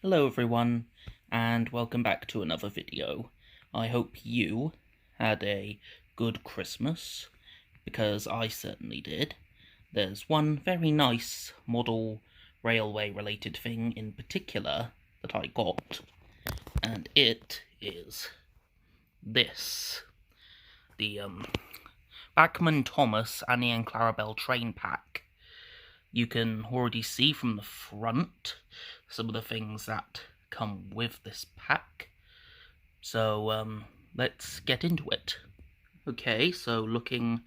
Hello everyone, and welcome back to another video. I hope you had a good Christmas, because I certainly did. There's one very nice model railway related thing in particular that I got, and it is this. The Bachmann Thomas Annie and Clarabelle train pack. You can already see from the front some of the things that come with this pack. So let's get into it. Okay, so looking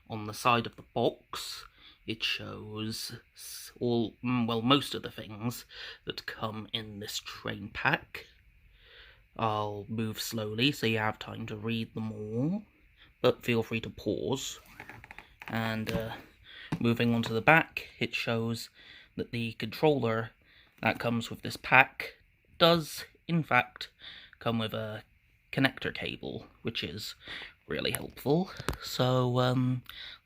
on the side of the box, it shows most of the things that come in this train pack. I'll move slowly so you have time to read them all, but feel free to pause. And moving on to the back, it shows that the controller that comes with this pack does, in fact, come with a connector cable, which is really helpful. So,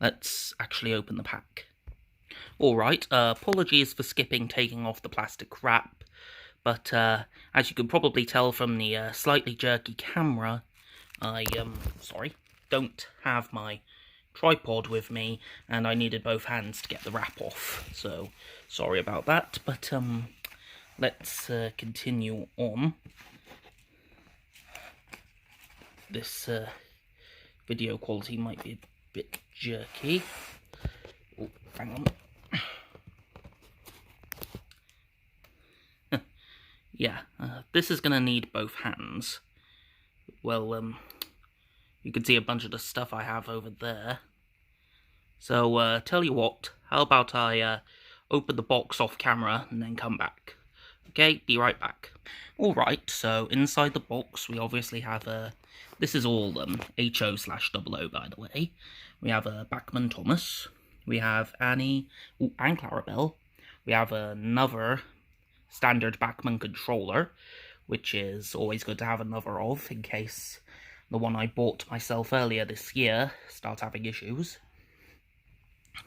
let's actually open the pack. Alright, apologies for skipping taking off the plastic wrap, but as you can probably tell from the slightly jerky camera, I, don't have my tripod with me, and I needed both hands to get the wrap off, so sorry about that, but let's continue on. This video quality might be a bit jerky. Oh, hang on. Yeah, this is gonna need both hands. Well, you can see a bunch of the stuff I have over there. So, tell you what, how about I open the box off camera and then come back. Okay, be right back. Alright, so inside the box we obviously have this is all HO/00 by the way. We have a Bachmann Thomas, we have Annie and Clarabelle, we have another standard Bachmann controller, which is always good to have another of in case the one I bought myself earlier this year starts having issues.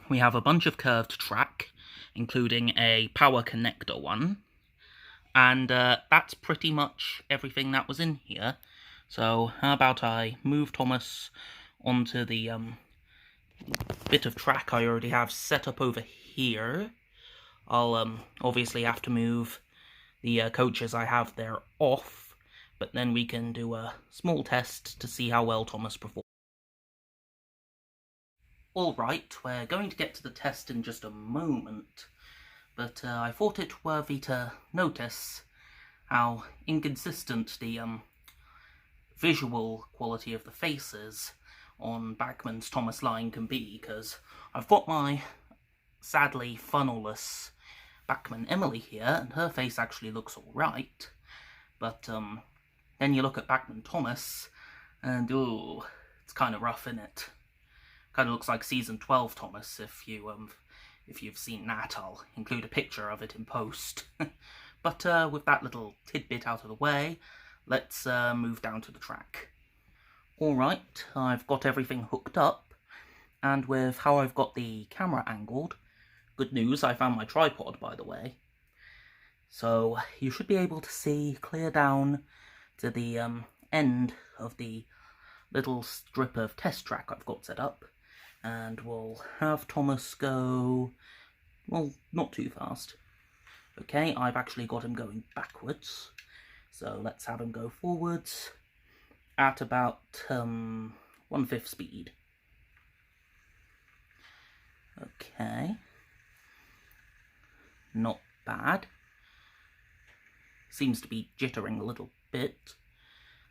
We have a bunch of curved track, including a power connector one, and that's pretty much everything that was in here. So how about I move Thomas onto the bit of track I already have set up over here. I'll obviously have to move the coaches I have there off, but then we can do a small test to see how well Thomas performs. Alright, we're going to get to the test in just a moment, but I thought it worthy to notice how inconsistent the visual quality of the faces on Bachmann's Thomas line can be, because I've got my sadly funnelless Bachmann Emily here, and her face actually looks alright, but then you look at Bachmann Thomas, and ooh, it's kind of rough, innit? Kind of looks like Season 12 Thomas, if you've seen that. I'll include a picture of it in post. But with that little tidbit out of the way, let's move down to the track. Alright, I've got everything hooked up, and with how I've got the camera angled, good news, I found my tripod, by the way. So you should be able to see clear down to the end of the little strip of test track I've got set up, and we'll have Thomas go, well, not too fast. Okay, I've actually got him going backwards, so let's have him go forwards at about 1/5 speed. Okay, not bad. Seems to be jittering a little bit,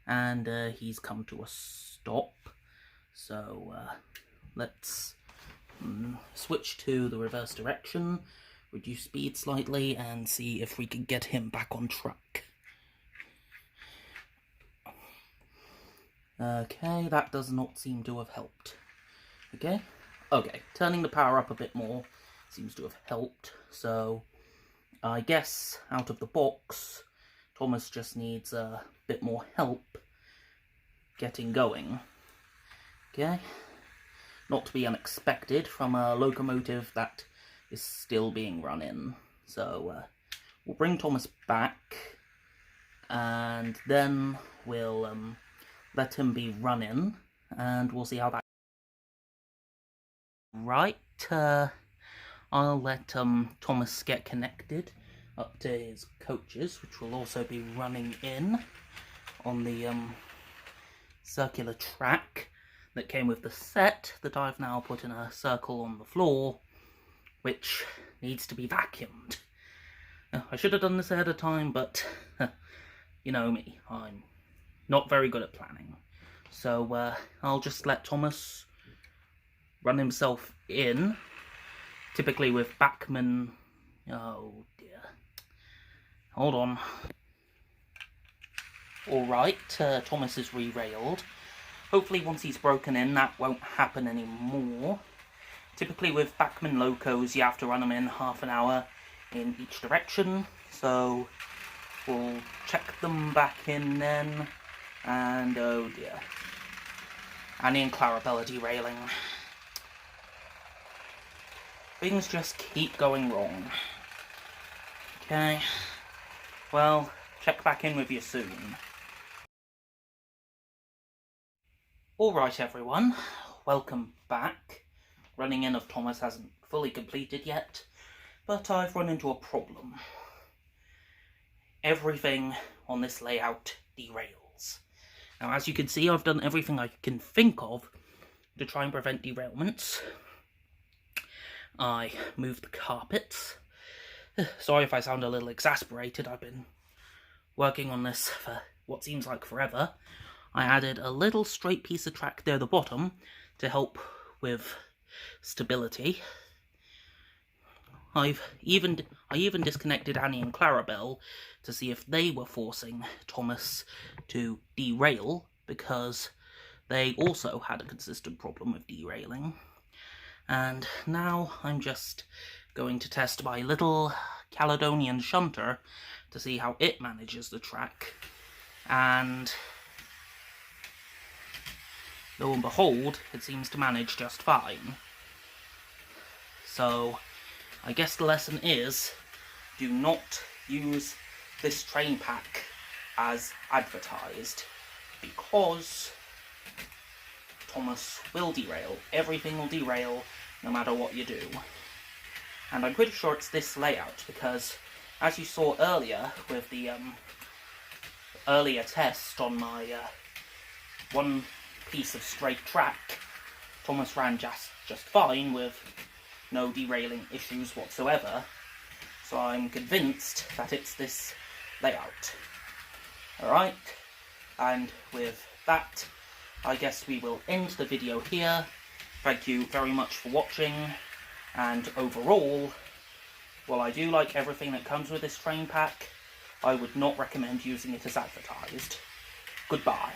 and he's come to a stop, so let's switch to the reverse direction, reduce speed slightly, and see if we can get him back on track. Okay, that does not seem to have helped. Okay, turning the power up a bit more seems to have helped, so I guess out of the box, Thomas just needs a bit more help getting going. Okay, not to be unexpected from a locomotive that is still being run in. So we'll bring Thomas back and then we'll let him be running, and we'll see how that. Right, I'll let Thomas get connected up to his coaches, which will also be running in on the circular track that came with the set that I've now put in a circle on the floor, which needs to be vacuumed. I should have done this ahead of time, but you know me, I'm not very good at planning. So I'll just let Thomas run himself in, typically with Bachmann. Oh dear. Hold on. Alright, Thomas is re-railed. Hopefully once he's broken in, that won't happen anymore. Typically with Bachmann locos, you have to run them in half an hour in each direction. So we'll check them back in then. And oh dear. Annie and Clarabelle are derailing. Things just keep going wrong. Okay. Well, check back in with you soon. Alright everyone, welcome back. Running in of Thomas hasn't fully completed yet, but I've run into a problem. Everything on this layout derails. Now as you can see, I've done everything I can think of to try and prevent derailments. I moved the carpets. Sorry if I sound a little exasperated, I've been working on this for what seems like forever. I added a little straight piece of track there at the bottom to help with stability. I even disconnected Annie and Clarabelle to see if they were forcing Thomas to derail, because they also had a consistent problem with derailing. And now I'm just going to test my little Caledonian shunter to see how it manages the track, and lo and behold, it seems to manage just fine. So I guess the lesson is, do not use this train pack as advertised, because Thomas will derail. Everything will derail no matter what you do. And I'm pretty sure it's this layout, because as you saw earlier with the earlier test on my one piece of straight track, Thomas ran just fine with no derailing issues whatsoever. So I'm convinced that it's this layout. Alright, and with that, I guess we will end the video here. Thank you very much for watching, and overall, while I do like everything that comes with this train pack, I would not recommend using it as advertised. Goodbye.